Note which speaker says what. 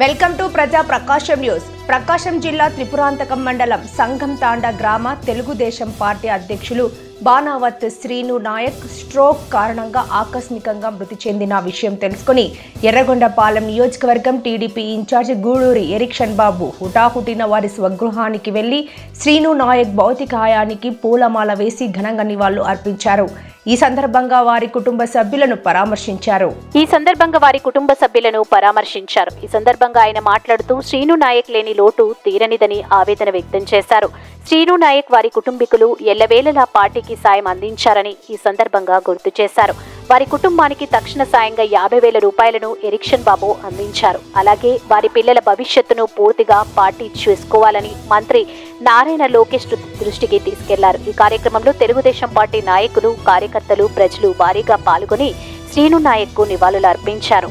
Speaker 1: Welcome to ప్రజా ప్రకాశం news. ప్రకాశం జిల్లా త్రిపురాంతకం మండలం సంఘం తాండా గ్రామ తెలుగుదేశం పార్టీ అధ్యక్షులు బాణావత్ శ్రీను నాయక్ స్ట్రోక్ కారణంగా ఆకస్మికంగా మృతి చెందిన విషయం తెలుసుకుని ఎర్రగొండపాలెం నియోజకవర్గం టీడీపీ ఇన్ఛార్జ్ గూడూరి ఎరిక్షన్ బాబు హుటాహుటిన వారి స్వగృహానికి వెళ్లి శ్రీను నాయక్ భౌతికాయానికి పూలమాల వేసి ఘనంగా నివాళులు అర్పించారు. ఈ సందర్భంగా వారి కుటుంబ సభ్యులను పరామర్శించారు. ఈ సందర్భంగా ఆయన మాట్లాడుతూ శ్రీను నాయక్ లేని లోటు తీరనిదని ఆవేదన వ్యక్తం చేశారు. శ్రీను నాయక్ వారి కుటుంబీకులు ఎల్లవేళలా పార్టీకి సాయం అందించారని ఈ సందర్భంగా గుర్తు చేశారు. వారి కుటుంబానికి తక్షణ సాయంగా 50,000 రూపాయలను ఎరిక్షన్ బాబు అందించారు. అలాగే వారి పిల్లల భవిష్యత్తును పూర్తిగా పార్టీ చూసుకోవాలని మంత్రి నారాయణ లోకేష్ దృష్టికి తీసుకెళ్లారు. ఈ కార్యక్రమంలో తెలుగుదేశం పార్టీ నాయకులు, కార్యకర్తలు, ప్రజలు భారీగా పాల్గొని శ్రీను నాయక్ కు నివాళులు అర్పించారు.